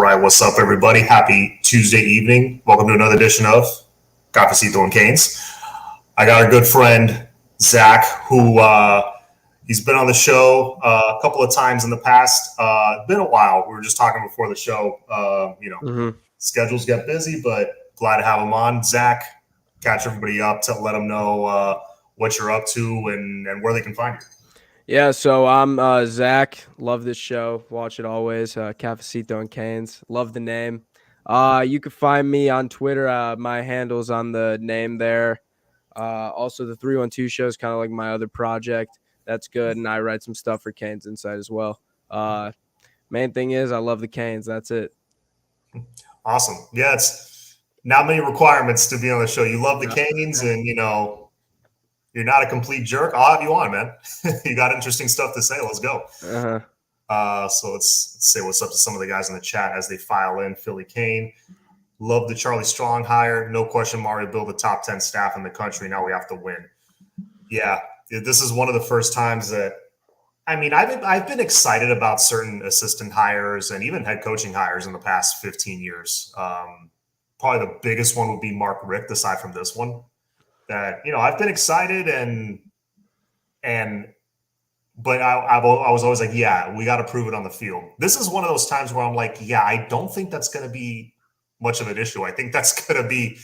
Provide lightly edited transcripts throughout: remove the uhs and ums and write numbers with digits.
right, what's up, everybody? Happy Tuesday evening. Welcome to another edition of Cafecito and CANES. I got our good friend Zach, who he's been on the show a couple of times in the past. It's been a while. We were just talking before the show. Schedules get busy, but glad to have him on. Zach, catch everybody up to let them know what you're up to and where they can find you. Yeah, so I'm Zach. Love this show. Watch it always. Cafecito and Canes. Love the name. You can find me on Twitter. My handle's on the name there. Also, the 312 show is kind of like my other project. That's good, and I write some stuff for Canes Inside as well. Main thing is I love the Canes. That's it. Awesome. Yeah, it's not many requirements to be on the show. You love the Canes, and you're not a complete jerk. I'll have you on, man. You got interesting stuff to say. Let's go. So let's say what's up to some of the guys in the chat as they file in. Philly Kane, love the Charlie Strong hire. No question, Mario built the top 10 staff in the country. Now we have to win. Yeah, this is one of the first times that I've been excited about certain assistant hires and even head coaching hires in the past 15 years. Probably the biggest one would be Mark Richt, aside from this one. That I've been excited but I was always like, yeah, we got to prove it on the field. This is one of those times where I'm like, yeah, I don't think that's going to be much of an issue. I think that's going to be,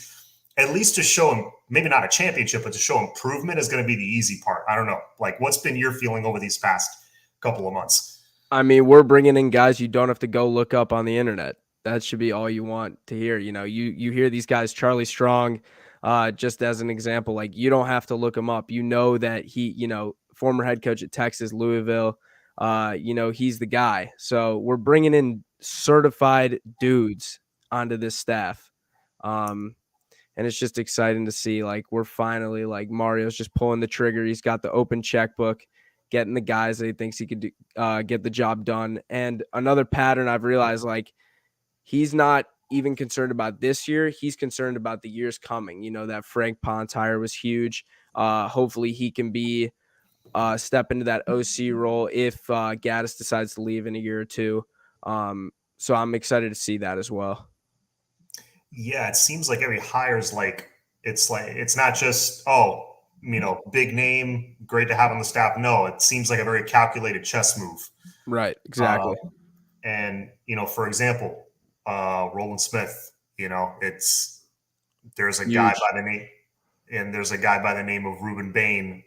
at least to show him, maybe not a championship, but to show improvement is going to be the easy part. I don't know. Like, what's been your feeling over these past couple of months? I mean, we're bringing in guys you don't have to go look up on the internet. That should be all you want to hear. You hear these guys, Charlie Strong, just as an example, like you don't have to look him up. You know that he, former head coach at Texas, Louisville, he's the guy. So we're bringing in certified dudes onto this staff. And it's just exciting to see, like, we're finally, like, Mario's just pulling the trigger. He's got the open checkbook, getting the guys that he thinks he could get the job done. And another pattern I've realized, like, he's not even concerned about this year. He's concerned about the years coming. That Frank Ponce hire was huge. Hopefully he can be step into that OC role if Gaddis decides to leave in a year or two. So I'm excited to see that as well. Yeah, it seems like every hire is it's not just big name, great to have on the staff. No, it seems like a very calculated chess move. Right, exactly. And for example, Roland Smith, there's a Huge. guy by the name of Ruben Bain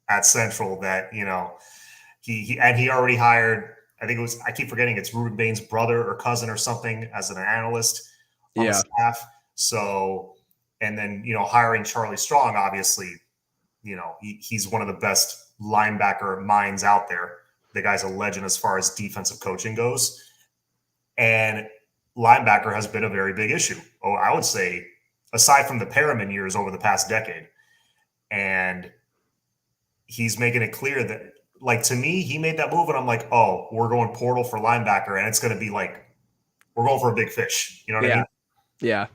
at Central that he already hired. I think I keep forgetting it's Ruben Bain's brother or cousin or something as an analyst on the staff. So, and then, hiring Charlie Strong, obviously, he's one of the best linebacker minds out there. The guy's a legend as far as defensive coaching goes. And linebacker has been a very big issue. I would say, aside from the Perriman years over the past decade. And he's making it clear that, like, to me, he made that move and I'm like, oh, we're going portal for linebacker. And it's going to be like, we're going for a big fish. You know what I mean? Yeah,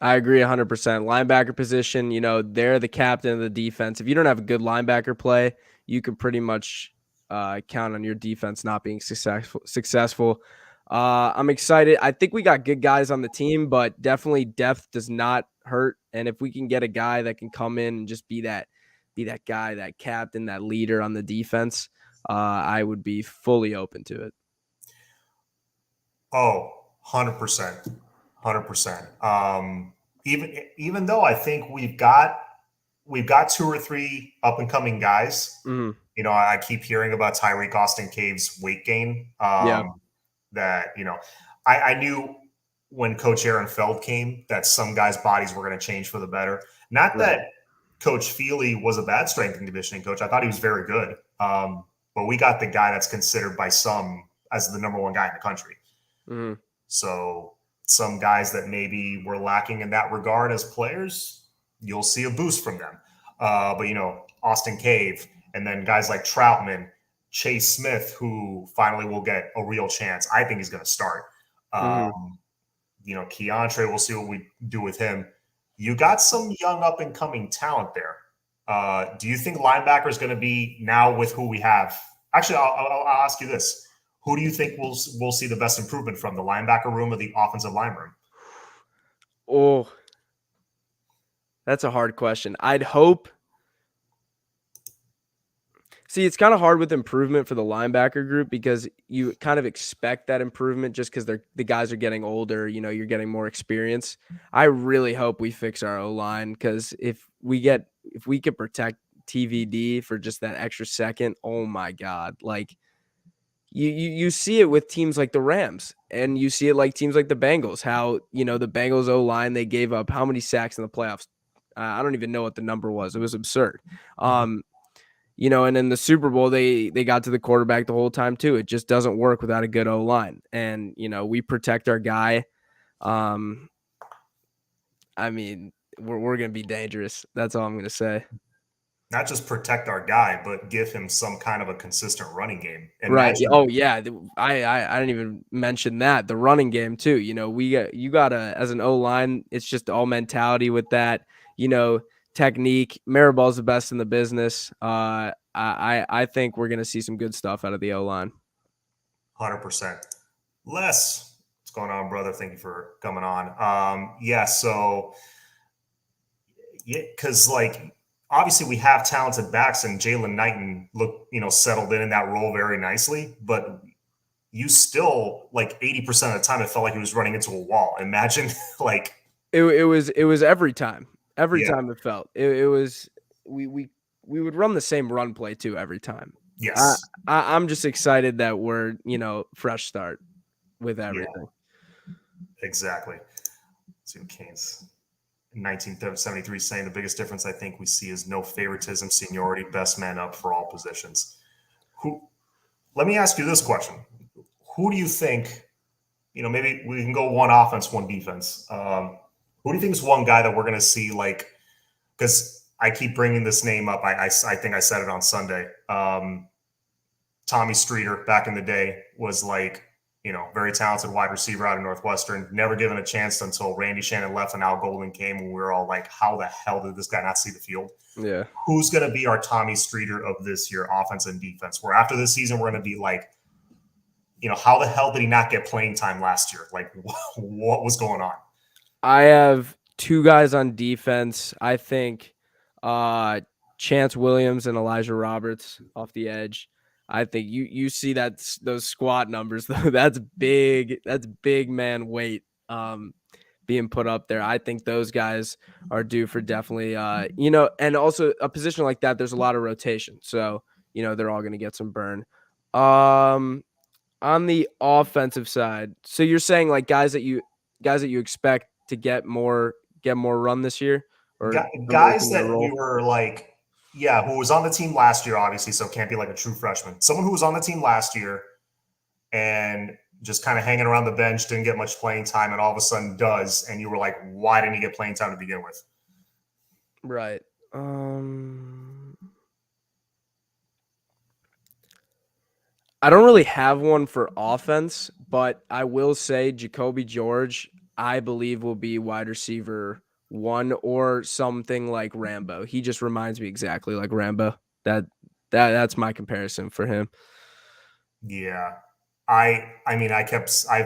I agree 100%. Linebacker position, they're the captain of the defense. If you don't have a good linebacker play, you can pretty much count on your defense not being successful. I'm excited. I think we got good guys on the team, but definitely depth does not hurt. And if we can get a guy that can come in and just be that guy, that captain, that leader on the defense, I would be fully open to it. Oh, 100%. 100%. Even though I think we've got 2 or 3 up and coming guys. Mm-hmm. I keep hearing about Tyreek Austin Cave's weight gain. That I knew when Coach Aaron Feld came that some guys' bodies were going to change for the better. Not that Coach Feely was a bad strength and conditioning coach. I thought he was very good. But we got the guy that's considered by some as the number 1 guy in the country. Mm-hmm. So some guys that maybe were lacking in that regard as players, you'll see a boost from them. But Austin Cave, and then guys like Troutman, Chase Smith, who finally will get a real chance. I think he's going to start. Keontre, we'll see what we do with him. You got some young up and coming talent there. Do you think linebacker is going to be now with who we have? Actually, I'll ask you this. Who do you think we'll see the best improvement from, the linebacker room or the offensive line room? Oh, that's a hard question. I'd hope. See, it's kind of hard with improvement for the linebacker group because you kind of expect that improvement just because the guys are getting older. You know, you're getting more experience. I really hope we fix our O line because if we can protect TVD for just that extra second, oh my god! Like you see it with teams like the Rams and you see it like teams like the Bengals. How the Bengals O line, they gave up how many sacks in the playoffs? I don't even know what the number was. It was absurd. Um, and in the Super Bowl, they got to the quarterback the whole time too. It just doesn't work without a good O line, and we protect our guy. Um, I mean, we're gonna be dangerous. That's all I'm gonna say. Not just protect our guy, but give him some kind of a consistent running game. Right. Imagine, Oh yeah. I didn't even mention that, the running game too. You gotta, as an O line, it's just all mentality with that. Technique. Maribel's the best in the business. I think we're gonna see some good stuff out of the O line. 100%. Les, what's going on, brother? Thank you for coming on. So yeah, because like obviously we have talented backs, and Jalen Knighton settled in that role very nicely, but you still, like 80% of the time, it felt like he was running into a wall. Imagine like, It was every time. Every yeah, time it felt. It was we would run the same run play too every time. I, yes, I'm just excited that we're, fresh start with yeah, everything. exactly. Let's see what Canes 1973 saying the biggest difference I think we see is no favoritism, seniority, best man up for all positions. Who? Let me ask you this question: who do you think? Maybe we can go one offense, one defense. Who do you think is one guy that we're going to see, like, because I keep bringing this name up. I think I said it on Sunday. Tommy Streeter back in the day was like, very talented wide receiver out of Northwestern, never given a chance until Randy Shannon left and Al Golden came, and we were all like, how the hell did this guy not see the field? Yeah. Who's going to be our Tommy Streeter of this year, offense and defense? Where after this season, we're going to be like, how the hell did he not get playing time last year? Like, what was going on? I have two guys on defense. I think Chance Williams and Elijah Roberts off the edge. I think you see those squat numbers though. That's big. That's big man weight being put up there. I think those guys are due for definitely and also a position like that, there's a lot of rotation. So, they're all going to get some burn. On the offensive side, so you're saying like guys that you expect to get more run this year, or Guys emerging their that we role? were like, yeah, who was on the team last year, obviously, so can't be like a true freshman. Someone who was on the team last year and just kind of hanging around the bench, didn't get much playing time, and all of a sudden does, and you were like, why didn't he get playing time to begin with? Right. I don't really have one for offense, but I will say Jacoby George, I believe, will be wide receiver one or something like Rambo. He just reminds me exactly like Rambo. That's my comparison for him. Yeah. I've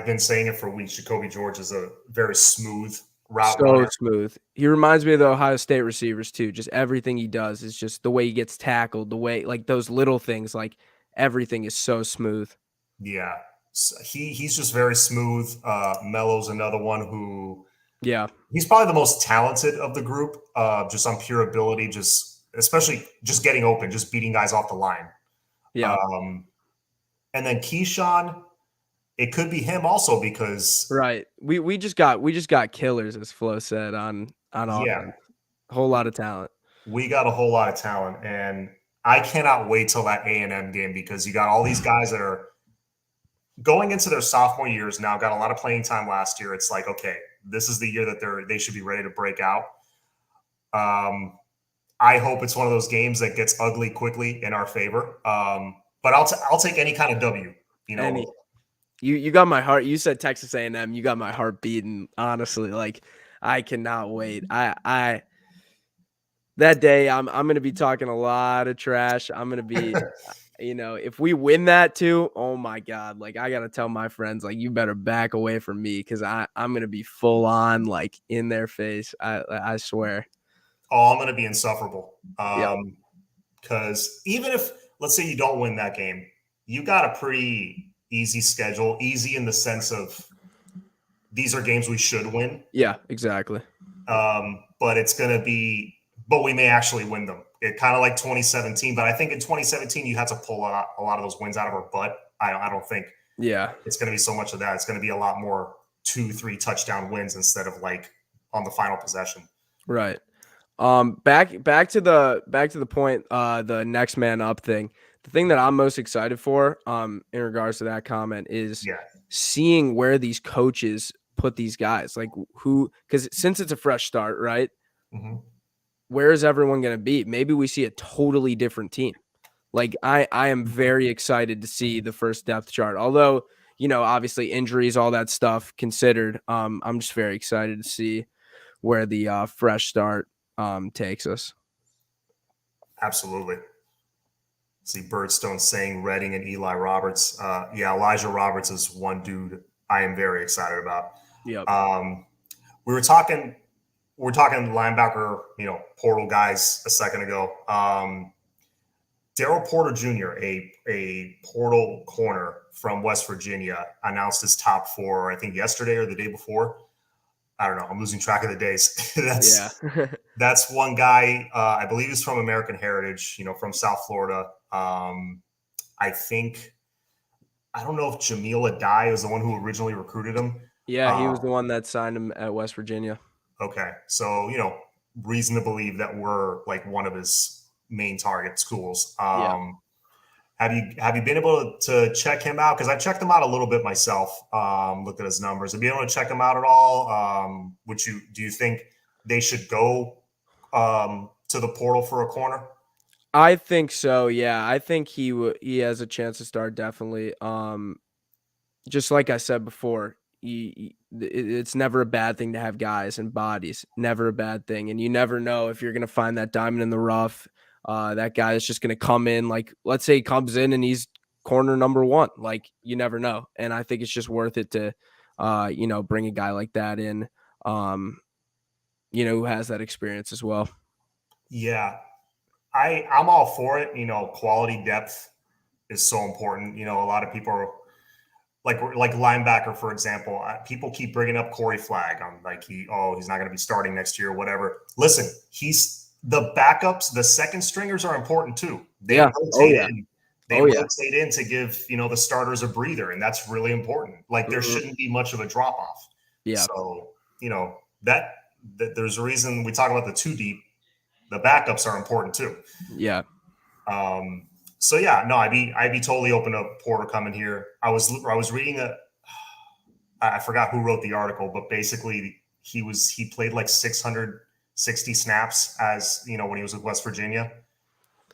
been saying it for weeks. Jacoby George is a very smooth route So runner. smooth. He reminds me of the Ohio State receivers too. Just everything he does is just the way he gets tackled, the way like those little things, like everything is so smooth. Yeah. So he's just very smooth. Melo's another one who Yeah. he's probably the most talented of the group, just on pure ability, just especially just getting open, just beating guys off the line. Yeah. Um, and then Keyshawn, it could be him also because Right. We just got killers, as Flo said, on yeah, offense. A whole lot of talent. we got a whole lot of talent, and I cannot wait till that A&M game because you got all these guys that are going into their sophomore years now, got a lot of playing time last year. It's like, okay, this is the year that they should be ready to break out. I hope it's one of those games that gets ugly quickly in our favor. But I'll take any kind of W. You know, Any you got my heart. You said Texas A&M. You got my heart beating. Honestly, like I cannot wait. I that day I'm gonna be talking a lot of trash. I'm gonna be if we win that too, oh my God, like I gotta tell my friends, like you better back away from me because I'm gonna be full on like in their face. I swear. Oh, I'm going to be insufferable. Yep. Because even if, let's say, you don't win that game, you got a pretty easy schedule. Easy in the sense of these are games we should win. Yeah, exactly. But it's going to be, but we may actually win them. It kind of like 2017. But I think in 2017 you had to pull a lot of those wins out of our butt. I don't think Yeah. it's going to be so much of that. It's going to be a lot more 2-3 touchdown wins instead of like on the final possession. Right. Back to the point, the next man up thing. The thing that I'm most excited for, in regards to that comment is Yeah. seeing where these coaches put these guys, like because since it's a fresh start, right? Mm-hmm. Where is everyone going to be? Maybe we see a totally different team. Like I am very excited to see the first depth chart. Although, obviously injuries, all that stuff considered, I'm just very excited to see where the fresh start takes us. Absolutely. See Birdstone saying Redding and Eli Roberts. Yeah, Elijah Roberts is one dude I am very excited about. Yep. Um, we were talking linebacker, portal guys a second ago. Daryl Porter Jr., a portal corner from West Virginia, announced his top four, I think yesterday or the day before. I don't know. I'm losing track of the days. Yeah. That's one guy. I believe he's from American Heritage, from South Florida. I think I don't know if Jamil Adai was the one who originally recruited him. Yeah, he was the one that signed him at West Virginia. Okay, so reason to believe that we're like one of his main target schools. Yeah. Have you been able to check him out? Because I checked him out a little bit myself. Looked at his numbers. Have you been able to check him out at all? Do you think they should go to the portal for a corner? I think so. Yeah, I think he has a chance to start definitely. Just like I said before, it's never a bad thing to have guys and bodies. Never a bad thing, and you never know if you're gonna find that diamond in the rough. That guy is just gonna come in. Like, let's say he comes in and he's corner number one. Like, you never know, and I think it's just worth it to, bring a guy like that in. Who has that experience as well. Yeah, I'm all for it. Quality depth is so important. A lot of people are like linebacker, for example. People keep bringing up Corey Flagg. I'm like he's not going to be starting next year or whatever. Listen, he's the backups. The second stringers are important too. They Yeah. rotate Yeah. in. They Oh yeah. rotate in to give the starters a breather, and that's really important. Like there Mhm. shouldn't be much of a drop off. Yeah. So that there's a reason we talk about the two deep. The backups are important too. Yeah. So yeah, no, I'd be totally open to Porter coming here. I was reading I forgot who wrote the article, but basically he played like 660 snaps as when he was with West Virginia.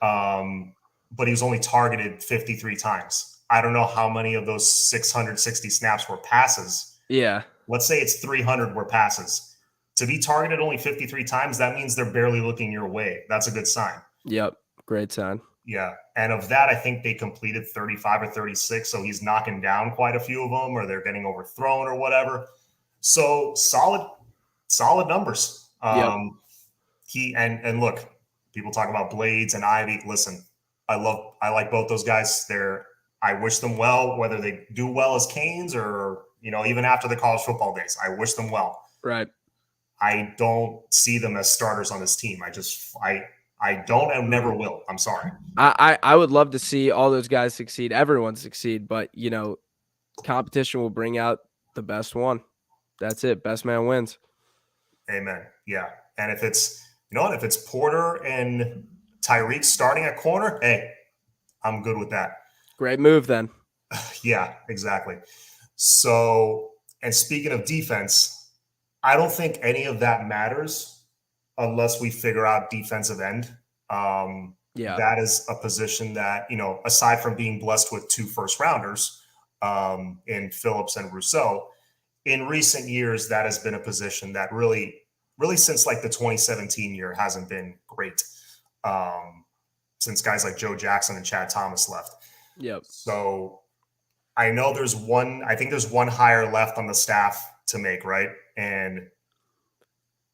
But he was only targeted 53 times. I don't know how many of those 660 snaps were passes. Yeah. Let's say it's 300 were passes. To be targeted only 53 times, that means they're barely looking your way. That's a good sign. Yep. Great sign. Yeah. And of that, I think they completed 35 or 36. So he's knocking down quite a few of them, or they're getting overthrown or whatever. So solid numbers. Yep. And look, people talk about Blades and Ivy. Listen, I like both those guys. I wish them well, whether they do well as Canes or, even after the college football days. I wish them well. Right. I don't see them as starters on this team. I don't and never will. I'm sorry. I would love to see all those guys succeed, everyone succeed, but competition will bring out the best one. That's it. Best man wins. Amen. Yeah. And if it's Porter and Tyreek starting at corner, hey, I'm good with that. Great move then. Yeah, exactly. So, and speaking of defense, I don't think any of that matters unless we figure out defensive end. Yeah. That is a position that, aside from being blessed with 2 first rounders in Phillips and Rousseau, in recent years, that has been a position that really since like the 2017 year hasn't been great. So since guys like Joe Jackson and Chad Thomas left. Yep. So I know I think there's one hire left on the staff to make, right? And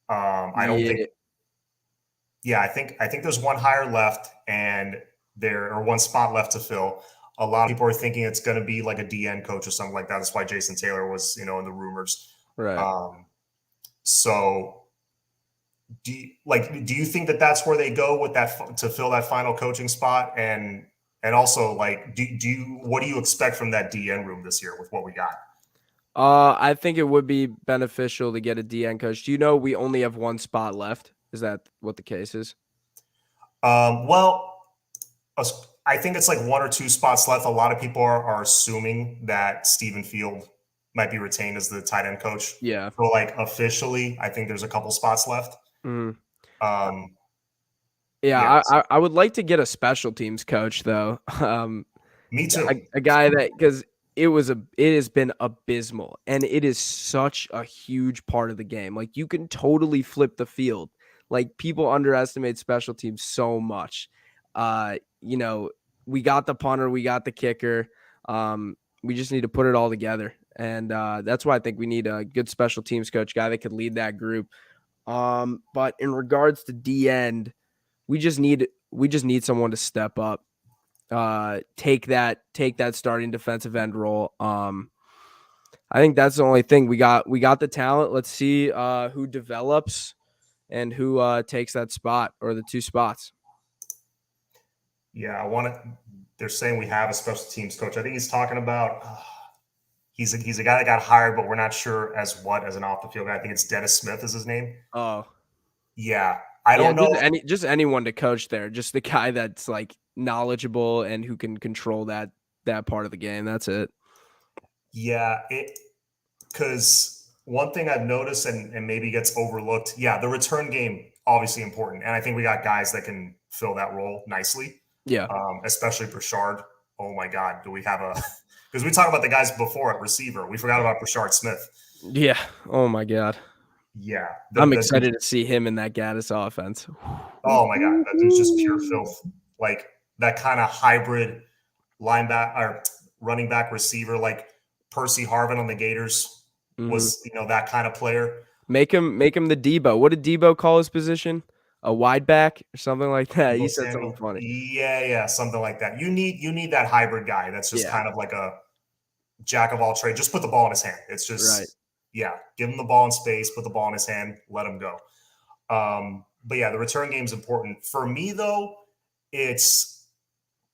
I don't think, Yeah. yeah, I think there's one hire left, and one spot left to fill. A lot of people are thinking it's going to be like a DN coach or something like that. That's why Jason Taylor was, in the rumors. Right. So do you think that that's where they go with that to fill that final coaching spot? And also, like, what do you expect from that DN room this year with what we got? I think it would be beneficial to get a DN coach. Do you know we only have one spot left? Is that what the case is? Well, I think it's like one or two spots left. A lot of people are assuming that Stephen Field might be retained as the tight end coach. Yeah. So, like, officially, I think there's a couple spots left. Mm. Um, Yeah, yes, I would like to get a special teams coach though. me too. A guy that, because it has been abysmal, and it is such a huge part of the game. Like, you can totally flip the field. Like, people underestimate special teams so much. You know, we got the punter, we got the kicker. We just need to put it all together, and that's why I think we need a good special teams coach, guy that could lead that group. But in regards to D end, we just need someone to step up, take that starting defensive end role. I think that's the only thing. We got the talent. Let's see who develops and who takes that spot or the two spots. Yeah, they're saying we have a special teams coach. I think he's talking about he's a guy that got hired, but we're not sure as an off the field guy. I think it's Dennis Smith is his name. Oh, Yeah, I yeah, don't know. just anyone to coach there. Just the guy that's like knowledgeable and who can control that part of the game. That's it. Yeah, because one thing I've noticed and maybe gets overlooked. Yeah, the return game obviously important, and I think we got guys that can fill that role nicely. Yeah. Especially Brashard. Oh my God, do we have a? Because we talked about the guys before at receiver, we forgot about Brashard Smith. Yeah. Oh my God. Yeah, I'm excited to see him in that Gaddis offense. Oh my God, that dude's just pure filth. Like that kind of hybrid linebacker or running back receiver, like Percy Harvin on the Gators was, that kind of player. Make him the Debo. What did Debo call his position? A wide back or something like that. He said something funny. Yeah, something like that. You need that hybrid guy that's just kind of like a jack of all trades. Just put the ball in his hand. It's just right. Yeah, give him the ball in space, put the ball in his hand, let him go. But yeah, the return game is important. For me, though, it's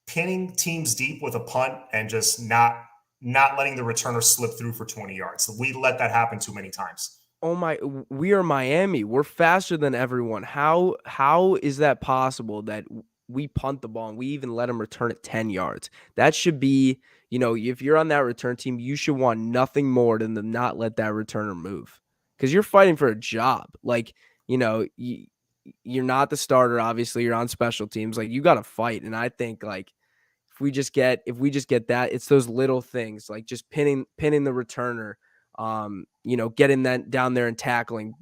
pinning teams deep with a punt and just not letting the returner slip through for 20 yards. We let that happen too many times. Oh my, we are Miami. We're faster than everyone. How is that possible that we punt the ball and we even let them return it 10 yards? That should be, if you're on that return team, you should want nothing more than to not let that returner move, because you're fighting for a job. Like, you're not the starter. Obviously, you're on special teams. Like, you got to fight. And I think, like, if we just get that, it's those little things, like just pinning the returner, getting that down there and tackling,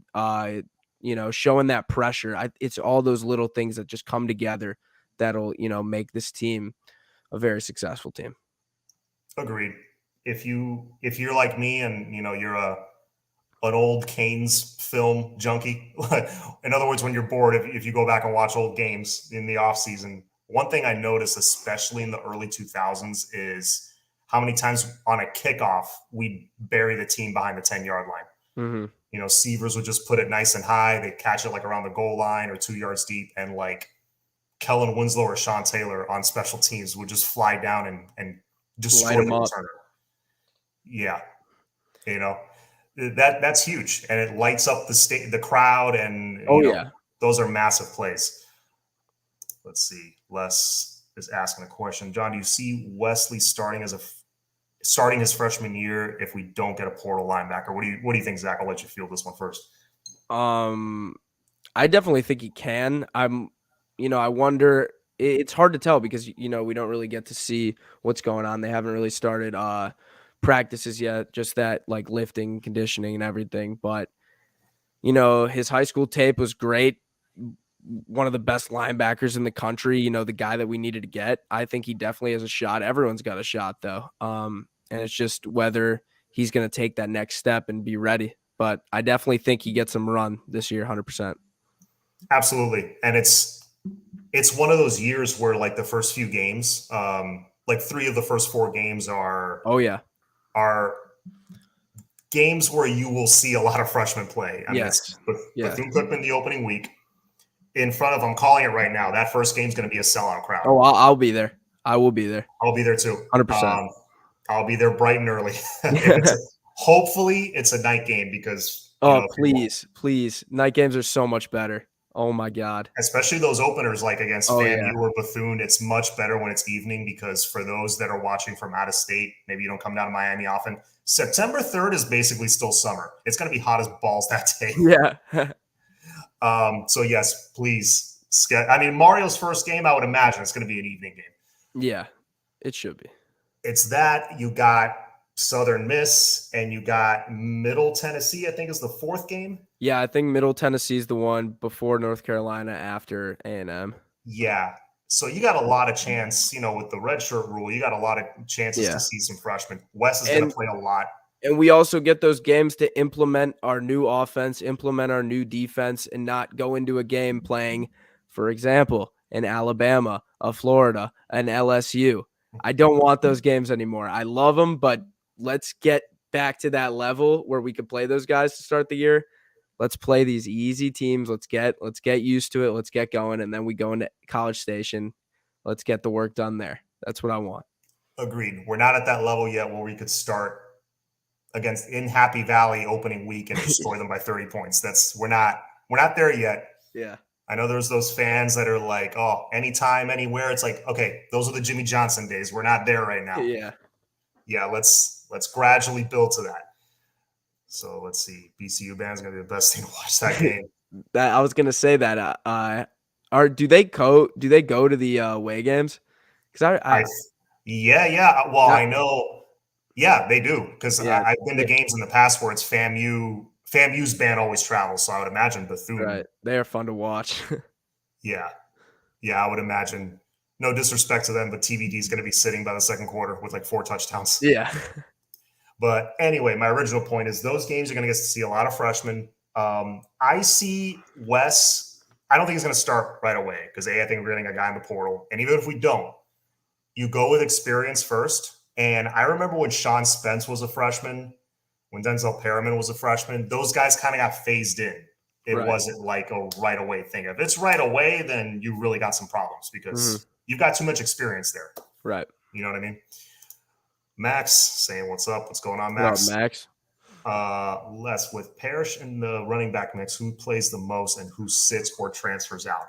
showing that pressure. It's all those little things that just come together that'll, make this team a very successful team. Agreed. If you're like me and you're an old Canes film junkie, in other words, when you're bored, if you go back and watch old games in the off season, one thing I noticed, especially in the early 2000s, is how many times on a kickoff we bury the team behind the 10-yard line. Sievers would just put it nice and high. They'd catch it like around the goal line or 2 yards deep, and like Kellen Winslow or Sean Taylor on special teams would just fly down and destroy the returner. Yeah, that's huge, and it lights up the crowd, and those are massive plays. Let's see. Les is asking a question. John, do you see Wesley starting his freshman year if we don't get a portal linebacker? What do you think, Zach? I'll let you field this one first. I definitely think he can. I wonder. It's hard to tell because we don't really get to see what's going on. They haven't really started practices yet. Just that, like, lifting, conditioning, and everything. But his high school tape was great. one of the best linebackers in the country, you know, the guy that we needed to get. I think he definitely has a shot. Everyone's got a shot though. And it's just whether he's going to take that next step and be ready. But I definitely think he gets some run this year, 100%. Absolutely. And it's one of those years where like the first few games, like 3 of the first 4 games Oh yeah. are games where you will see a lot of freshmen play. I mean, it's Yes. Yes. Bethune-Cookman the opening week. In front of, I'm calling it right now, that first game is going to be a sellout crowd. Oh, I'll be there. I will be there. I'll be there too. 100%. I'll be there bright and early. If it's hopefully it's a night game because Oh, please, please. Night games are so much better. Oh my God. especially those openers like against Oh FAMU yeah. or Bethune, it's much better when it's evening because for those that are watching from out of state, maybe you don't come down to Miami often. September 3rd is basically still summer. It's going to be hot as balls that day. Yeah. So yes, please. I mean, Mario's first game, I would imagine it's going to be an evening game. Yeah. It should be. It's that you got Southern Miss and you got Middle Tennessee, I think is the 4th game. Yeah, I think Middle Tennessee is the one before North Carolina, after A&M. Yeah. So you got a lot of chance, with the redshirt rule, you got a lot of chances to see some freshmen. Wes is going to play a lot. And we also get those games to implement our new offense, implement our new defense, and not go into a game playing, for example, an Alabama, a Florida, an LSU. I don't want those games anymore. I love them, but let's get back to that level where we could play those guys to start the year. Let's play these easy teams. Let's get used to it. Let's get going, and then we go into College Station. Let's get the work done there. That's what I want. Agreed. We're not at that level yet where we could start against in Happy Valley opening week and destroy them by 30 points. We're not there yet. Yeah. I know there's those fans that are like, oh, anytime, anywhere. It's like, okay, those are the Jimmy Johnson days. We're not there right now. Yeah. Yeah, let's gradually build to that. So let's see. BCU band's gonna be the best thing to watch that game. That I was gonna say that. Do they go to the away games? Because yeah. Well, I know. Yeah, they do because I've been to games in the past where it's FAMU. FAMU's band always travels, so I would imagine Bethune. Right, they are fun to watch. Yeah, I would imagine. No disrespect to them, but TBD is going to be sitting by the second quarter with like 4 touchdowns. Yeah. But anyway, my original point is those games are going to get to see a lot of freshmen. I see Wes. I don't think he's going to start right away because I think we're getting a guy in the portal, and even if we don't, you go with experience first. And I remember when Sean Spence was a freshman, when Denzel Perriman was a freshman, those guys kind of got phased in. It wasn't like a right away thing. If it's right away, then you really got some problems because you've got too much experience there. Right. You know what I mean? Max saying, what's up? What's going on, Max? What up, Max? Les, with Parrish in the running back mix, who plays the most and who sits or transfers out?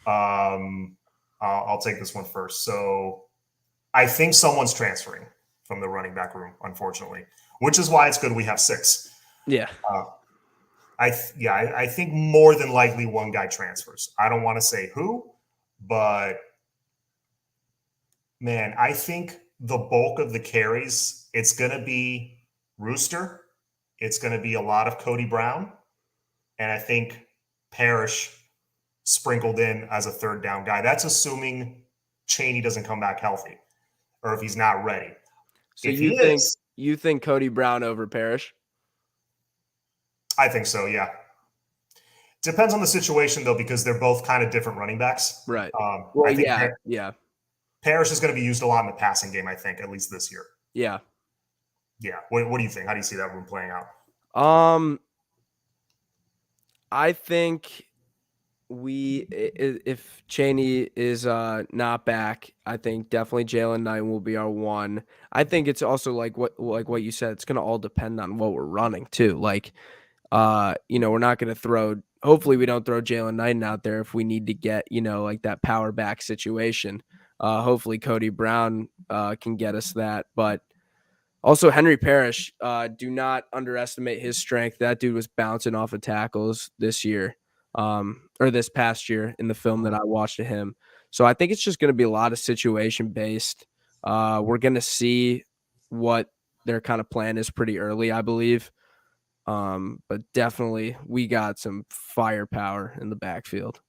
I'll take this one first. So I think someone's transferring from the running back room, unfortunately, which is why it's good we have 6. Yeah. I think more than likely one guy transfers. I don't want to say who, but man, I think the bulk of the carries, it's going to be Rooster. It's going to be a lot of Cody Brown. And I think Parrish sprinkled in as a third down guy. That's assuming Chaney doesn't come back healthy or if he's not ready. So you think Cody Brown over Parrish? I think so, yeah. Depends on the situation, though, because they're both kind of different running backs. Right. I think yeah. Parrish is going to be used a lot in the passing game, I think, at least this year. Yeah. Yeah. What do you think? How do you see that room playing out? I think if Chaney is not back, I think definitely Jalen Knight will be our one. I think it's also like what you said, it's going to all depend on what we're running too. Like, we're not going to throw. Hopefully, we don't throw Jalen Knight out there if we need to get like that power back situation. Hopefully, Cody Brown can get us that, but. Also, Henry Parrish, do not underestimate his strength. That dude was bouncing off of tackles this year, or this past year in the film that I watched of him. So I think it's just going to be a lot of situation based. We're going to see what their kind of plan is pretty early, I believe. But definitely we got some firepower in the backfield.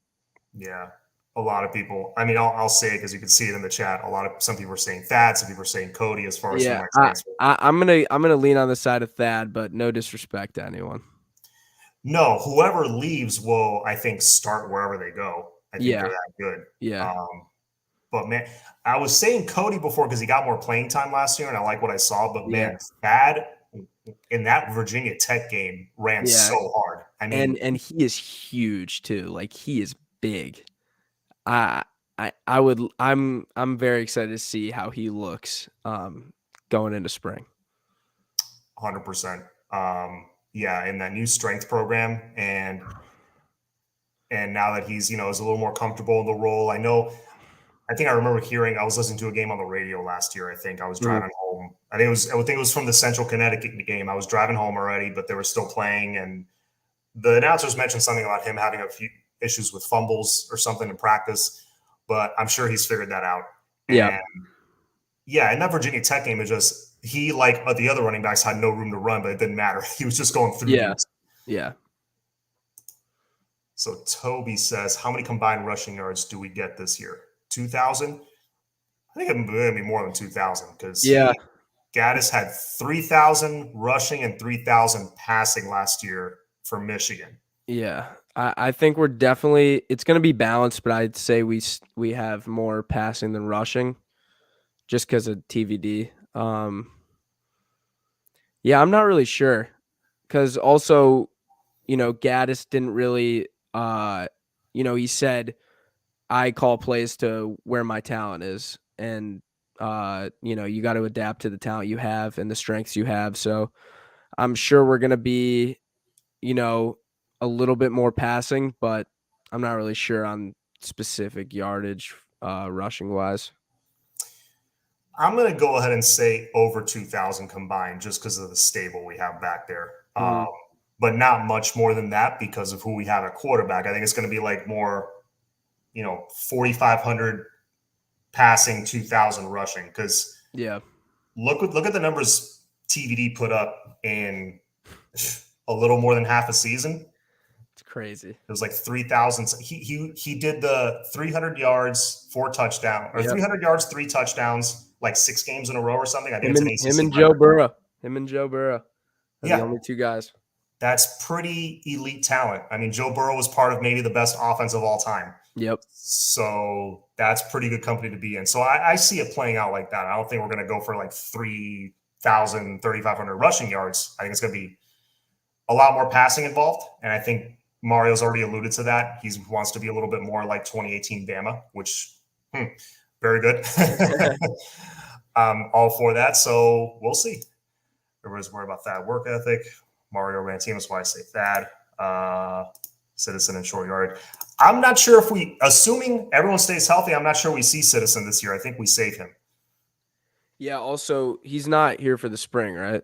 Yeah. A lot of people. I mean, I'll say it because you can see it in the chat. Some people are saying Thad, some people are saying Cody as far as who Yeah, might I, transfer. I I'm gonna lean on the side of Thad, but no disrespect to anyone. No, whoever leaves will, I think, start wherever they go. I think they're Yeah, that good. yeah, But man, I was saying Cody before because he got more playing time last year, and I like what I saw. But yeah, man, Thad in that Virginia Tech game ran yeah, so hard. I and mean, he is huge too. Like he is big. I I would I'm very excited to see how he looks going into spring. 100%. Yeah, in that new strength program, and now that he's is a little more comfortable in the role. I think I remember hearing. I was listening to a game on the radio last year. I think I was Mhm. driving home. I think it was from the Central Connecticut game. I was driving home already, but they were still playing, and the announcers mentioned something about him having a few issues with fumbles or something in practice. But I'm sure he's figured that out. Yeah, And yeah, in that Virginia Tech game, it just he like the other running backs had no room to run, but it didn't matter. He was just going through yeah, dudes. yeah. So Toby says, how many combined rushing yards do we get this year? 2,000? I think it's going to be more than 2,000 because Yeah, Gaddis had 3,000 rushing and 3,000 passing last year for Michigan. yeah. I think we're definitely it's going to be balanced, but I'd say we have more passing than rushing just because of TVD. Yeah, I'm not really sure because also, Gaddis didn't really, he said I call plays to where my talent is, and you got to adapt to the talent you have and the strengths you have. So I'm sure we're going to be you know, a little bit more passing, but I'm not really sure on specific yardage, rushing wise. I'm going to go ahead and say over 2,000 combined just because of the stable we have back there. Mhm. But not much more than that because of who we have at quarterback. I think it's going to be like more, 4,500 passing, 2,000 rushing. Because Yeah, look at the numbers TVD put up in a little more than half a season. it's crazy. It was like 3,000. He did the 300 yards, 4 touchdowns, or Yep. 300 yards, 3 touchdowns, like 6 games in a row or something. I think Him it's an and him ACC and Joe record. Burrow. Him and Joe Burrow are the Yeah, only two guys. that's pretty elite talent. I mean, Joe Burrow was part of maybe the best offense of all time. Yep. So that's pretty good company to be in. So I see it playing out like that. I don't think we're going to go for like 3,000, 3,500 rushing yards. I think it's going to be a lot more passing involved. And I think Mario's already alluded to that. He wants to be a little bit more like 2018 Bama, which, very good. All for that. So we'll see. Everybody's worried about that work ethic. Mario Rantino, that's why I say Thad. Citizen and short yard. I'm not sure if assuming everyone stays healthy, I'm not sure we see Citizen this year. I think we save him. Yeah. Also, he's not here for the spring, right?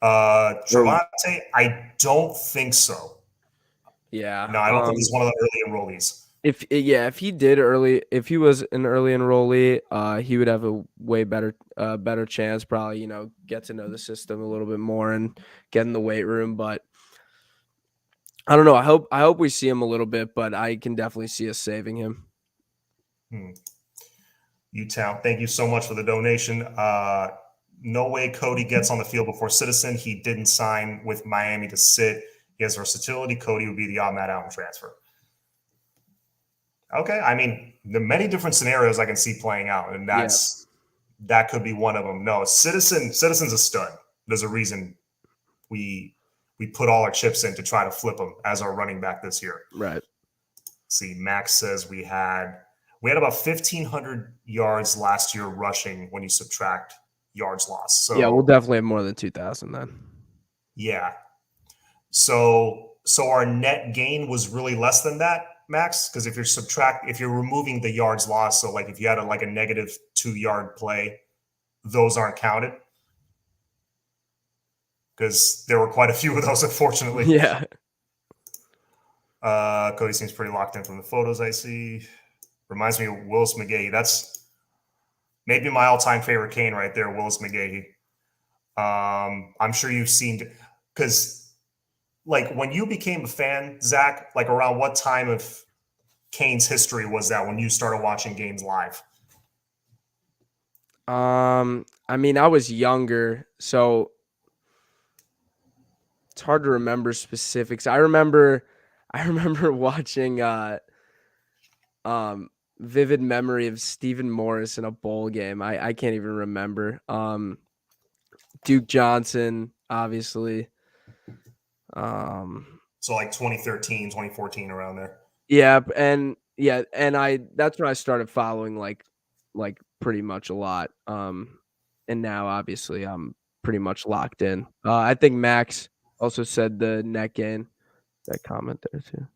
Or Travante, I don't think so. yeah. No, I don't think he's one of the early enrollees. If he did early, if he was an early enrollee, he would have a way better chance. Probably, get to know the system a little bit more and get in the weight room. But I don't know. I hope we see him a little bit, but I can definitely see us saving him. Town, thank you so much for the donation. No way Cody gets on the field before Citizen. He didn't sign with Miami to sit. He has versatility. Cody would be the odd man out and transfer. Okay, I mean, the many different scenarios I can see playing out, and Yeah, that could be one of them. No, Citizen's a stud. There's a reason we put all our chips in to try to flip him as our running back this year. right. See, Max says we had about 1,500 yards last year rushing when you subtract yards lost. So Yeah, we'll definitely have more than 2,000 then. yeah, so our net gain was really less than that, Max, because if you're removing the yards lost, so like if you had like a negative 2 yard play, those aren't counted because there were quite a few of those, unfortunately. Yeah, Cody seems pretty locked in from the photos I see. Reminds me of Willis McGahee. That's maybe my all-time favorite Cane right there, Willis McGahee. I'm sure you've seen because like when you became a fan, Zach, like around what time of Canes history was that when you started watching games live? I mean, I was younger, so it's hard to remember specifics. I remember watching um vivid memory of Stephen Morris in a bowl game. I can't even remember. Duke Johnson, obviously. Um So like 2013, 2014, around there. yeah, and I that's when I started following like pretty much a lot. And now obviously I'm pretty much locked in. I think Max also said the net gain, that comment there too.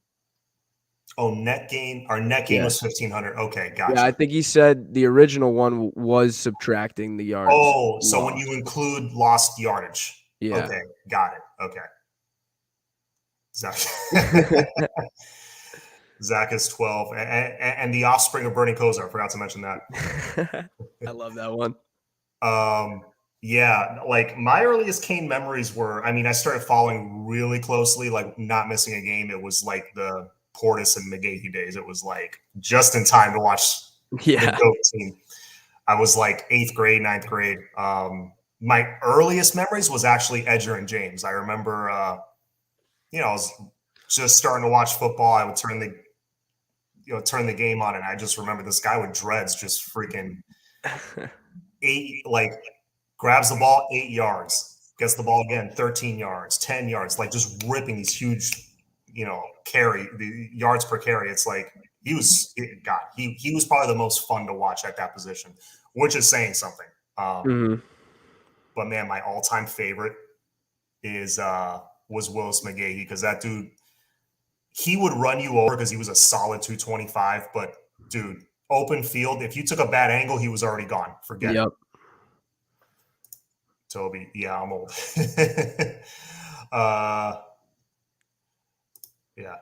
Oh, net gain. Our net gain Yeah. was 1,500. Okay, Yeah, I gotcha. think he said the original one was subtracting the yards Oh, so when you lost. include lost yardage. Yeah. Okay, got it. Okay. Zach, Zach is 12. And the offspring of Bernie Kosar. I forgot to mention that. I love that one. Um, yeah, like my earliest Kane memories were, I mean, I started following really closely, like not missing a game. It was like the Portis and McGahee days. It was like just in time to watch the Yeah. GOAT team. I was like eighth grade, ninth grade. My earliest memories was actually Edger and James. I remember, I was just starting to watch football. I would turn the game on, and I just remember this guy with dreads just freaking like grabs the ball 8 yards, gets the ball again 13 yards, 10 yards, like just ripping these huge, carry the yards per carry. It's like he was probably the most fun to watch at that position, which is saying something. Mhm. But man, my all time favorite is was Willis McGahee, because that dude, he would run you over because he was a solid 225. But dude, open field, if you took a bad angle, he was already gone. Forget it. Yep. Toby. Yeah, I'm old. uh, yeah.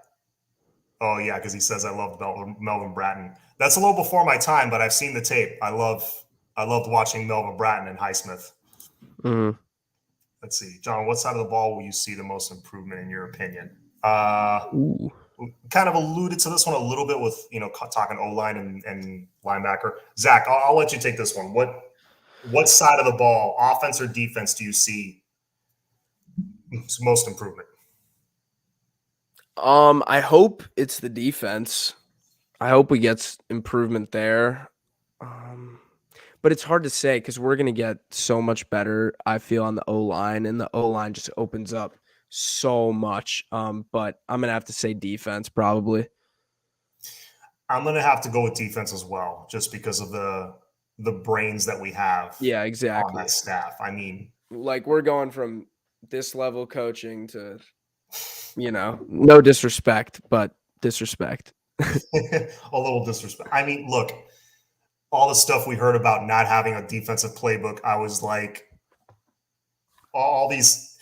Oh, yeah, because he says I love Melvin Bratton. That's a little before my time, but I've seen the tape. I loved watching Melvin Bratton and Highsmith. Mhm. Let's see, John. What side of the ball will you see the most improvement in your opinion? Ooh. Kind of alluded to this one a little bit with talking O line and linebacker. Zach, I'll let you take this one. What side of the ball, offense or defense, do you see most improvement? I hope it's the defense. I hope we get improvement there. Um, but it's hard to say because we're gonna get so much better, I feel, on the O line, and the O line just opens up so much. But I'm gonna have to say defense probably. I'm gonna have to go with defense as well, just because of the brains that we have Yeah, on exactly. that staff. I mean, Like we're going from this level coaching to, no disrespect, but disrespect. a little disrespect. I mean, look, all the stuff we heard about not having a defensive playbook, I was like, all these.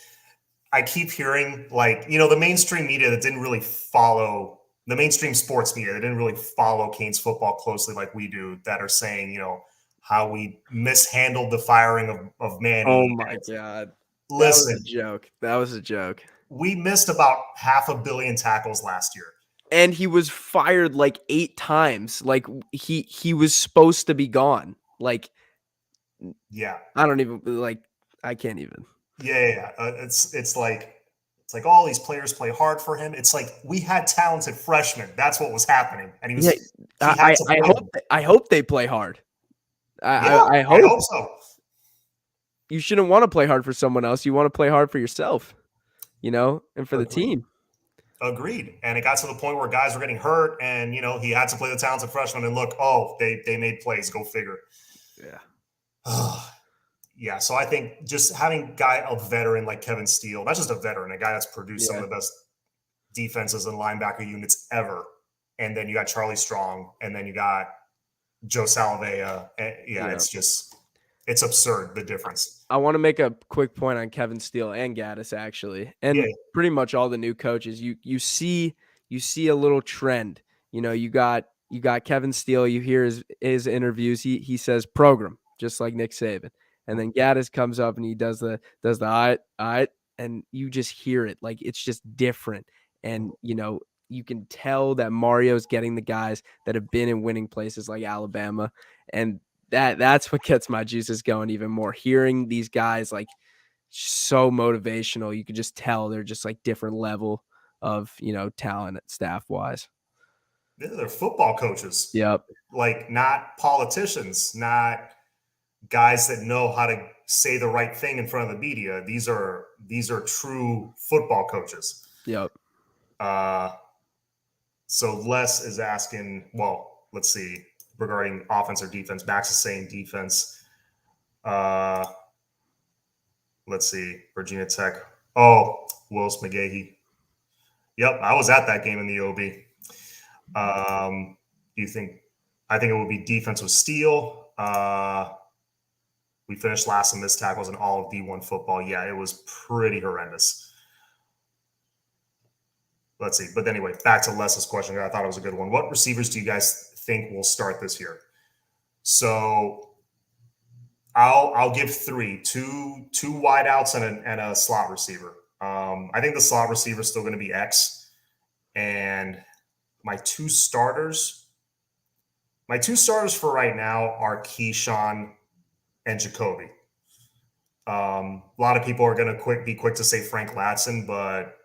I keep hearing, like, the mainstream media that didn't really follow the mainstream sports media that didn't really follow Canes football closely like we do, that are saying, how we mishandled the firing of Oh Manny. my god, that was a Listen, joke. That was a joke. we missed about 500 million tackles last year. And he was fired like 8 times. Like he was supposed to be gone. Like Yeah, I don't even like I can't even. yeah. It's like all these players play hard for him. It's like we had talented freshmen. That's what was happening, and Yeah, he had to play them. I hope they play hard. Yeah, I I hope. hope so. You shouldn't want to play hard for someone else. You want to play hard for yourself, and for the Agreed. team. Agreed. And it got to the point where guys were getting hurt, and he had to play the talented freshman. And look, they made plays. Go figure. Yeah. Yeah. So I think just having a veteran like Kevin Steele, not just a veteran, a guy that's produced some Yeah. of the best defenses and linebacker units ever. And then you got Charlie Strong, and then you got Joe Salavea. Yeah, Yeah. it's absurd, the difference. I want to make a quick point on Kevin Steele and Gaddis actually, Yeah. and pretty much all the new coaches. You see a little trend. You got Kevin Steele. You hear his interviews. He says program just like Nick Saban, and then Gaddis comes up and he does the all right, and you just hear it like it's just different. And you can tell that Mario's getting the guys that have been in winning places like Alabama, and that's what gets my juices going even more. Hearing these guys like so motivational, you could just tell they're just like different level of talent staff wise. They're football coaches, Yep. like not politicians, not guys that know how to say the right thing in front of the media. These are true football coaches. Yep. So Les is asking, well, let's see, regarding offense or defense. Max is saying defense. Let's see, Virginia Tech. Oh, Willis McGahee. Yep, I was at that game in the OB. Do you think? I think it would be defense with Steele. We finished last in missed tackles in all of D1 football. Yeah, it was pretty horrendous. Let's see. But anyway, back to Les's question. I thought it was a good one. What receivers do you guys think will start this year? So I'll give three: two wideouts and a slot receiver. I think the slot receiver is still going to be X, and my two starters for right now are Keyshawn and Jacoby. A lot of people are going to be quick to say Frank Latson, but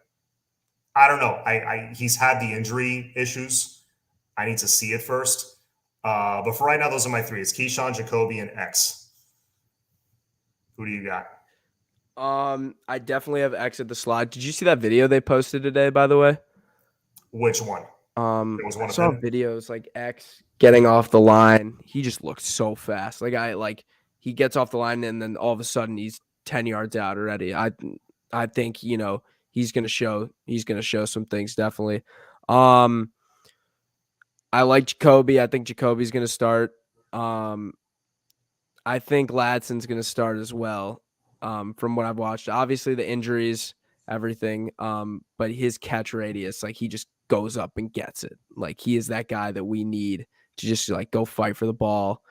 I don't know. He's had the injury issues. I need to see it first. But for right now, those are my three. It's Keyshawn, Jacoby, and X. Who do you got? I definitely have X at the slot. Did you see that video they posted today, by the way? Which one? There was one I of saw them. videos like X getting off the line. He just looked so fast. He gets off the line and then all of a sudden he's 10 yards out already. I think, he's gonna show some things definitely. I like Jacoby. I think Jacoby's gonna start. I think Ladson's gonna start as well. From what I've watched. Obviously the injuries, everything. But his catch radius, like he just goes up and gets it. Like he is that guy that we need to just like go fight for the ball.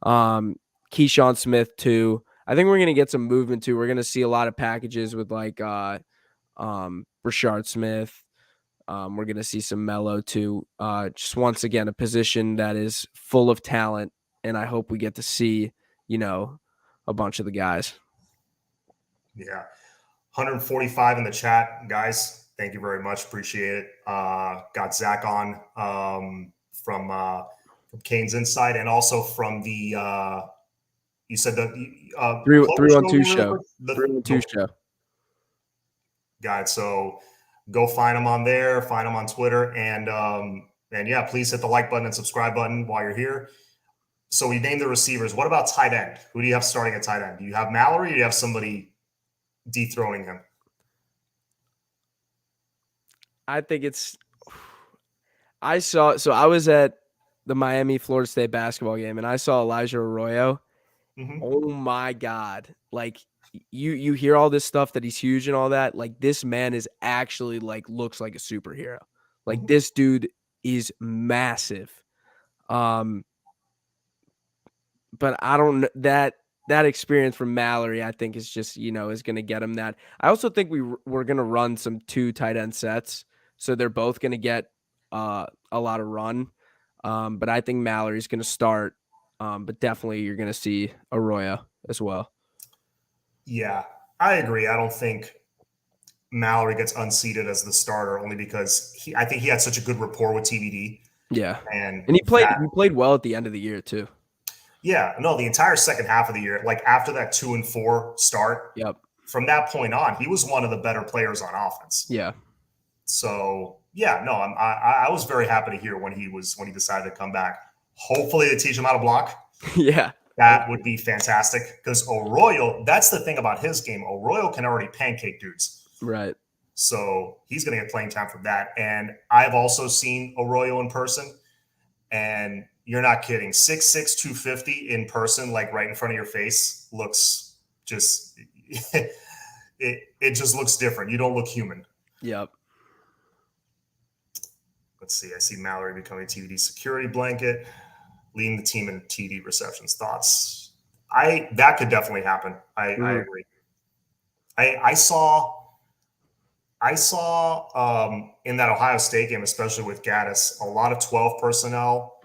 Keyshawn Smith too. I think we're gonna get some movement too. We're gonna see a lot of packages with like Rashard Smith. We're gonna see some Mello too. Just once again, a position that is full of talent, and I hope we get to see, a bunch of the guys. Yeah. 145 in the chat, guys. Thank you very much. Appreciate it. Got Zach on from Kane's Inside and also from the you said the 312 show. 312 show. Got it. So go find them on there, find them on Twitter, and yeah, please hit the like button and subscribe button while you're here. So we named the receivers. What about tight end? Who do you have starting at tight end? Do you have Mallory or do you have somebody dethroning him? I think I was at the Miami Florida State basketball game and I saw Elijah Arroyo. Mm-hmm. Oh my God. Like you hear all this stuff that he's huge and all that. Like this man is actually like looks like a superhero. Like Mm-hmm. this dude is massive. But I don't that experience from Mallory, I think is just, is going to get him that. I also think we're going to run some 2 tight end sets. So they're both going to get a lot of run. But I think Mallory's going to start. But definitely you're going to see Arroyo as well. Yeah, I agree. I don't think Mallory gets unseated as the starter only because I think he had such a good rapport with TBD. Yeah. And he played well at the end of the year too. Yeah, no, the entire second half of the year, like after that 2-4 start, yep. From that point on, he was one of the better players on offense. Yeah. So yeah, no, I was very happy to hear when he decided to come back. Hopefully they teach him how to block. Yeah. That would be fantastic because Arroyo, that's the thing about his game. Arroyo can already pancake dudes. Right. So he's going to get playing time from that. And I've also seen Arroyo in person, and you're not kidding. 6'6", 250 in person, like right in front of your face, looks just it just looks different. You don't look human. Yep. Let's see. I see Mallory becoming a TD security blanket, leading the team in TD receptions. Thoughts? That could definitely happen. I agree. I I saw in that Ohio State game, especially with Gaddis, a lot of 12 personnel.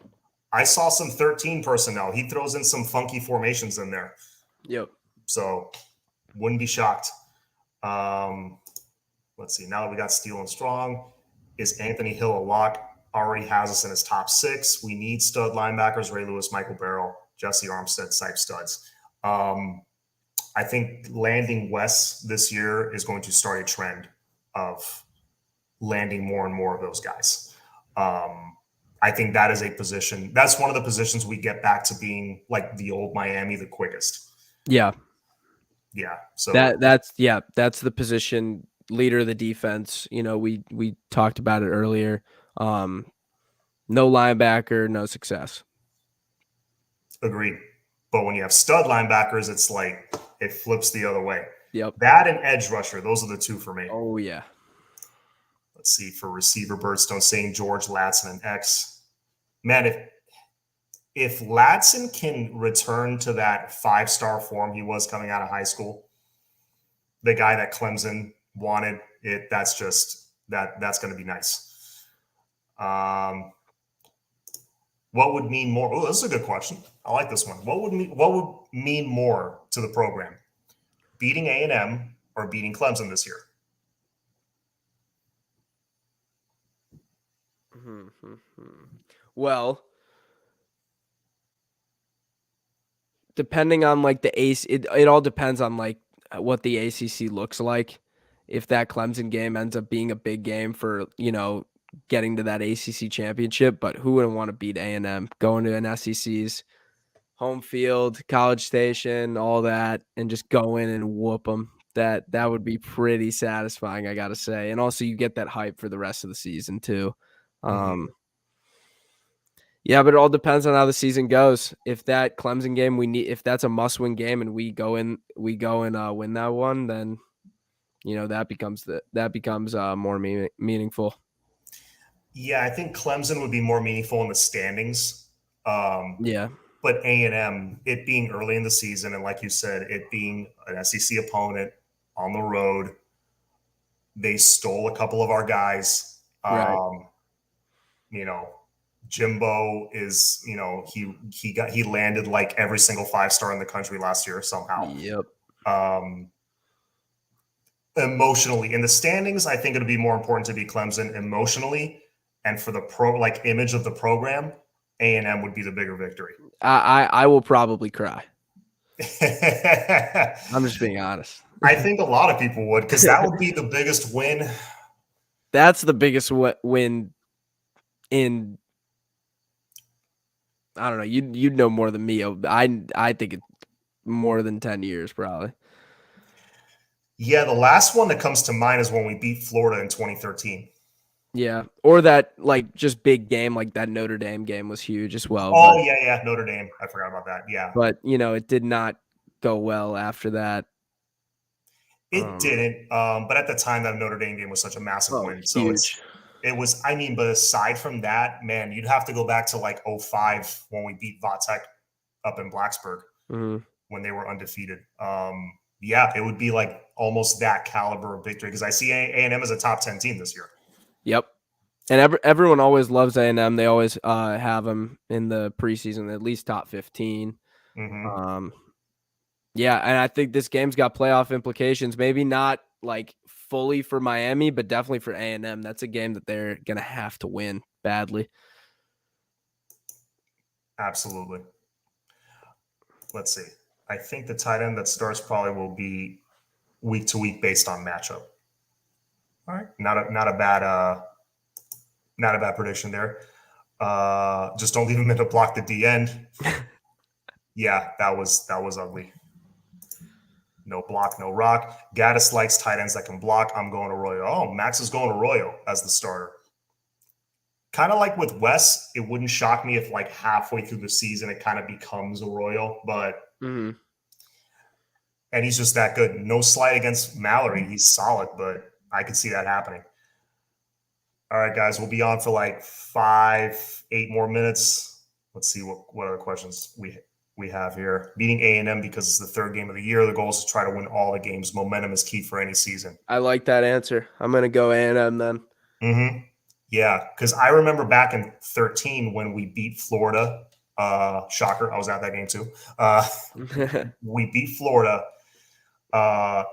I saw some 13 personnel. He throws in some funky formations in there. Yep. So wouldn't be shocked. Um, let's see. Now that we got Steele and Strong, is Anthony Hill a lock? Already has us in his top 6. We need stud linebackers: Ray Lewis, Michael Barrow, Jesse Armstead, type studs. I think landing Wes this year is going to start a trend of landing more and more of those guys. I think that is a position. That's one of the positions we get back to being like the old Miami the quickest. Yeah. Yeah. So That's the position, leader of the defense. You know, we talked about it earlier. No linebacker, no success. agreed. But when you have stud linebackers, it's like it flips the other way. Yep. That and edge rusher, those are the two for me. Oh yeah. Let's see, for receiver, Birdstone saying George, Latson, and X. Man, if Latson can return to that 5-star form he was coming out of high school, the guy that Clemson wanted, that's going to be nice. What would mean more? Oh, this is a good question. I like this one. What would mean more to the program? Beating A&M or beating Clemson this year? Well, depending on like the it all depends on like what the ACC looks like. If that Clemson game ends up being a big game for, you know, getting to that ACC championship, but who wouldn't want to beat A&M going to an SEC's home field, College Station, all that, and just go in and whoop them? That would be pretty satisfying, I gotta say. And also, you get that hype for the rest of the season too. Yeah, but it all depends on how the season goes. If that Clemson game if that's a must-win game and we go and win that one, then you know that becomes more meaningful. Yeah, I think Clemson would be more meaningful in the standings. Yeah, But A&M, it being early in the season, and like you said, it being an SEC opponent on the road, they stole a couple of our guys. right. You know, Jimbo is, he landed like every single 5-star in the country last year somehow. Yep. Emotionally, in the standings, I think it'll be more important to be Clemson emotionally, and for the image of the program, A&M would be the bigger victory. I will probably cry. I'm I'm just being honest. I think a lot of people would, because that would be the biggest win. That's the biggest win in, I don't know. You'd know more than me. I think it's more than 10 years probably. Yeah, the last one that comes to mind is when we beat Florida in 2013. Yeah, or that like just big game like that Notre Dame game was huge as well. Oh, yeah, Notre Dame. I forgot about that. Yeah. But you know, it did not go well after that. It didn't. But at the time, that Notre Dame game was such a massive win. So huge. it was, I mean, but aside from that, man, you'd have to go back to like 05 when we beat Vatek up in Blacksburg when they were undefeated. Yeah, it would be like almost that caliber of victory, because I see A&M as a top 10 team this year. Yep. And everyone always loves A&M. They always have them in the preseason, at least top 15. Yeah, and I think this game's got playoff implications. Maybe not like fully for Miami, but definitely for A&M. That's a game that they're going to have to win badly. Absolutely. Let's see. I think the tight end that starts probably will be week to week based on matchup. All right, not a bad prediction there. Just don't leave him in to block the D end. Yeah, that was ugly. No block, no rock. Gaddis likes tight ends that can block. I'm going Arroyo. Oh, Max is going Arroyo as the starter. Kind of like with Wes, it wouldn't shock me if like halfway through the season it kind of becomes Arroyo, but and he's just that good. No slight against Mallory. He's solid, but I could see that happening. All right, guys, we'll be on for like 5-8 more minutes. Let's see what other questions we we have here. Beating A&M because it's the third game of the year. The goal is to try to win all the games. Momentum is key for any season. I like that answer. I'm gonna go A&M then. Mm-hmm. Yeah, because I remember back in 13 when we beat Florida. Shocker, I was at that game too. We beat Florida. Uh,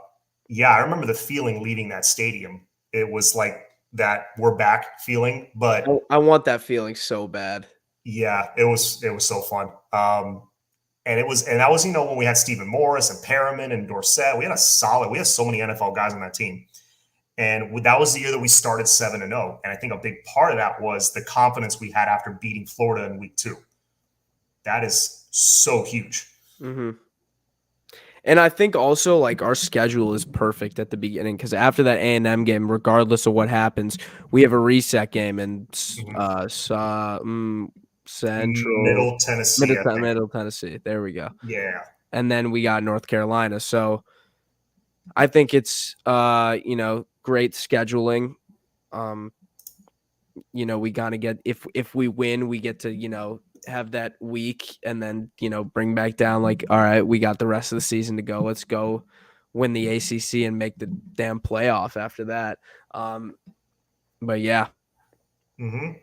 yeah, I remember the feeling leaving that stadium. It was like that we're back feeling, but I want that feeling so bad. yeah, it was so fun. And that was when we had Stephen Morris and Perriman and Dorsett. We had so many NFL guys on that team. And that was the year that we started 7-0. And I think a big part of that was the confidence we had after beating Florida in week 2. That is so huge. Mm-hmm. And I think also like our schedule is perfect at the beginning because after that A&M game, regardless of what happens, we have a reset game in Central Middle Tennessee, I think. Middle Tennessee. There we go. Yeah. And then we got North Carolina. So I think it's great scheduling. We gotta get if we win, we get to have that week and then bring back down like, all right, we got the rest of the season to go. Let's go win the ACC and make the damn playoff after that. But yeah. Mm-hmm.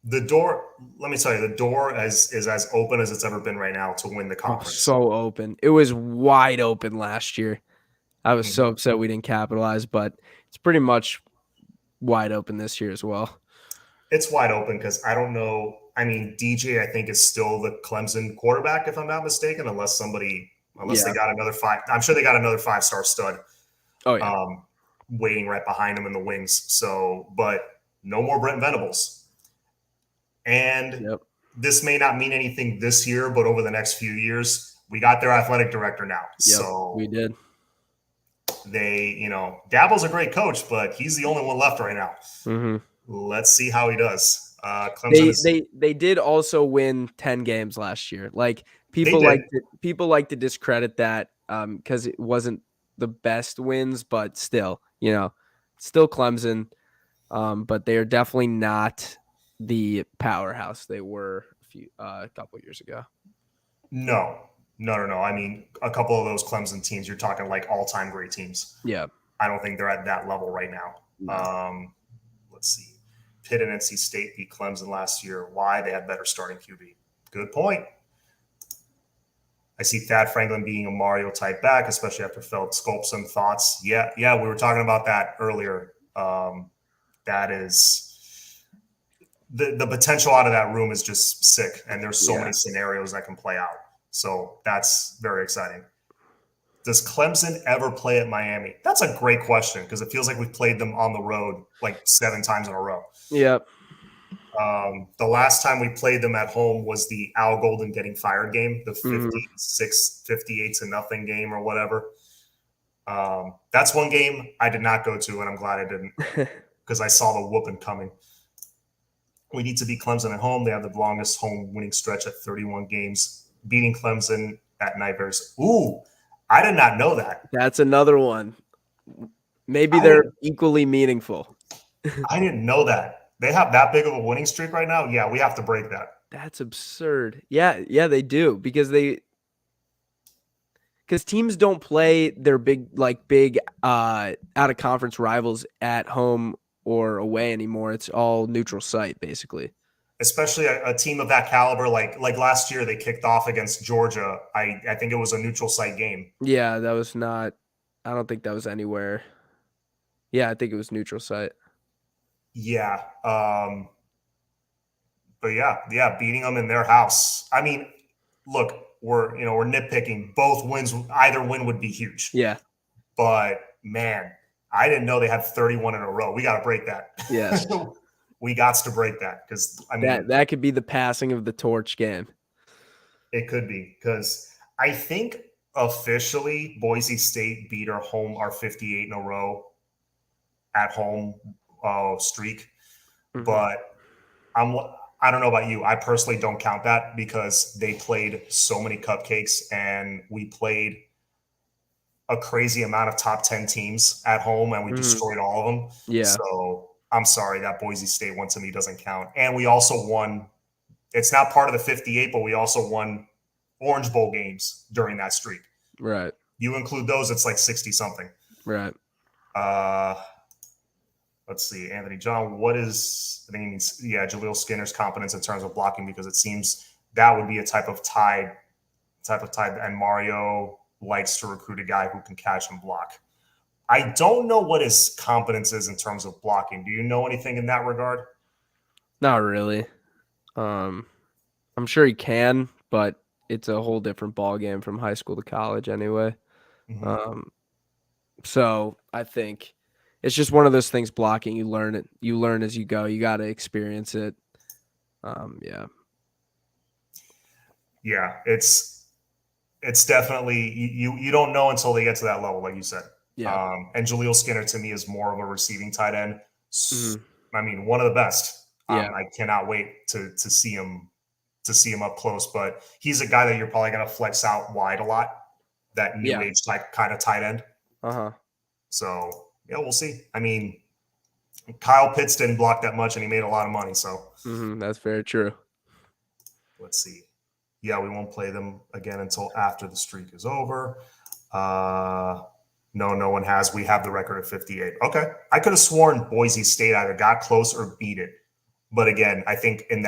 The door. Let me tell you, the door is as open as it's ever been right now to win the conference. So open. It was wide open last year. I was so upset we didn't capitalize, but it's pretty much wide open this year as well. It's wide open because I don't know. I mean, DJ, I think, is still the Clemson quarterback, if I'm not mistaken, unless they got another five. I'm sure they got another 5-star stud. Oh yeah. Waiting right behind him in the wings. So, but no more Brent Venables. And this may not mean anything this year, but over the next few years, we got their athletic director now. Yep, so we did. Dabble's a great coach, but he's the only one left right now. Mm-hmm. Let's see how he does. Clemson they did also win 10 games last year. Like people like to discredit that because it wasn't the best wins, but still Clemson. But they are definitely not the powerhouse they were a couple years ago. No. I mean, a couple of those Clemson teams, you're talking like all-time great teams. Yeah. I don't think they're at that level right now. No. Let's see. Pitt and NC State beat Clemson last year. Why? They had better starting QB. Good point. I see Thad Franklin being a Mario type back, especially after Feld Sculpson. Thoughts? Yeah, we were talking about that earlier. That is the potential out of that room is just sick, and there's so many scenarios that can play out. So that's very exciting. Does Clemson ever play at Miami? That's a great question because it feels like we've played them on the road like 7 times in a row. Yep. The last time we played them at home was the Al Golden getting fired game, the 58-0 game or whatever. That's one game I did not go to, and I'm glad I didn't because I saw the whooping coming. We need to beat Clemson at home. They have the longest home winning stretch at 31 games. Beating Clemson at night bears. Ooh, I did not know that. That's another one. Maybe they're equally meaningful. I didn't know that. They have that big of a winning streak right now? Yeah, we have to break that. That's absurd. Yeah, they do because teams don't play their big out of conference rivals at home or away anymore. It's all neutral site basically. Especially a team of that caliber, like last year, they kicked off against Georgia. I think it was a neutral site game. Yeah, that was not. I don't think that was anywhere. Yeah, I think it was neutral site. Yeah, but yeah, beating them in their house. I mean, look, we're nitpicking. Both wins, either win would be huge. Yeah, but man, I didn't know they had 31 in a row. We got to break that. Yes. We got to break that because I mean that could be the passing of the torch game. It could be because I think officially Boise State beat our 58 in a row at home streak, but I don't know about you. I personally don't count that because they played so many cupcakes and we played a crazy amount of top 10 teams at home and we destroyed all of them. Yeah. So I'm sorry, that Boise State one to me doesn't count. And we also won. It's not part of the 58, but we also won Orange Bowl games during that streak. Right. You include those, it's like 60 something. Right. Let's see, Anthony John, what is, I think he means, Jaleel Skinner's competence in terms of blocking, because it seems that would be a type of tide, and Mario likes to recruit a guy who can catch and block. I don't know what his competence is in terms of blocking. Do you know anything in that regard? Not really. I'm sure he can, but it's a whole different ball game from high school to college anyway. Mm-hmm. So I think it's just one of those things. Blocking, you learn it. You learn as you go. You got to experience it. Yeah. Yeah, it's definitely you don't know until they get to that level, like you said. Yeah. And Jaleel Skinner to me is more of a receiving tight end. Mhm. I mean, one of the best. Yeah. I cannot wait to see him up close. But he's a guy that you're probably going to flex out wide a lot. That new Yeah. age type kind of tight end. Uh-huh. So yeah, we'll see. I mean, Kyle Pitts didn't block that much, and he made a lot of money. So That's very true. let's see. Yeah, we won't play them again until after the streak is over. No one has. We have the record of 58. Okay. I could have sworn Boise State either got close or beat it. But again, I think in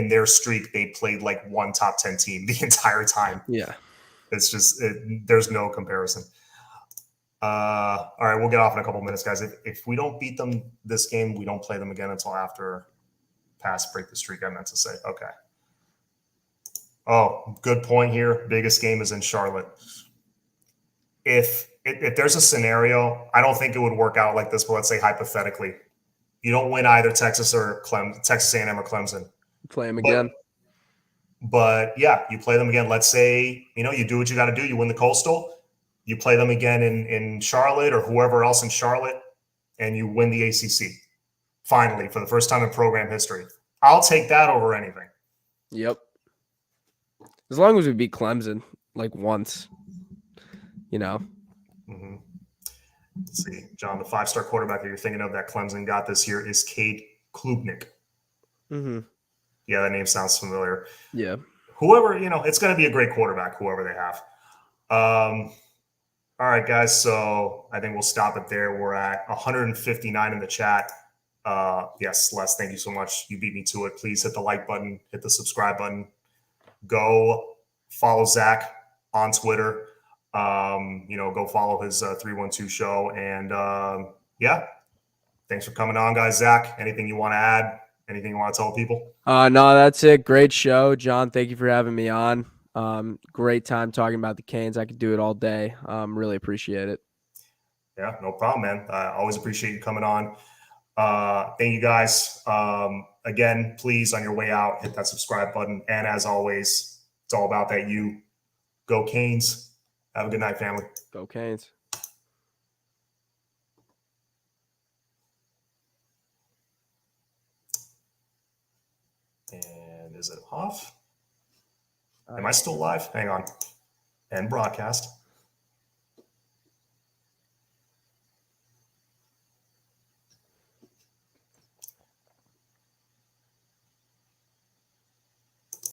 their streak, they played like one top 10 team the entire time. Yeah. It's just, there's no comparison. All right, we'll get off in a couple minutes, guys. If we don't beat them this game, we don't play them again until after break the streak, I meant to say. Okay. Oh, good point here. Biggest game is in Charlotte. If there's a scenario, I don't think it would work out like this, but let's say hypothetically, you don't win either Texas or Texas A&M or Clemson. Play him again. But yeah, you play them again. Let's say, you do what you got to do. You win the Coastal. You play them again in Charlotte or whoever else in Charlotte, and you win the ACC. Finally, for the first time in program history. I'll take that over anything. Yep. As long as we beat Clemson like once, Mm-hmm. Let's see, John, the 5-star quarterback that you're thinking of that Clemson got this year is Cade Klubnik. Mm-hmm. Yeah, that name sounds familiar. Yeah. Whoever, it's going to be a great quarterback, whoever they have. All right, guys. So I think we'll stop it there. We're at 159 in the chat. Yes, Les, thank you so much. You beat me to it. Please hit the like button, hit the subscribe button. Go follow Zach on Twitter. Go follow his 312 show. And yeah, thanks for coming on, guys. Zach, anything you want to add? Anything you want to tell people? No, that's it. Great show, John. Thank you for having me on. Great time talking about the Canes. I could do it all day. Really appreciate it. Yeah, no problem, man. I always appreciate you coming on. Thank you, guys. Again, please, on your way out, hit that subscribe button. And as always, it's all about that you. Go Canes. Have a good night, family. Go Canes. And is it off? Am I still live? Hang on. End broadcast.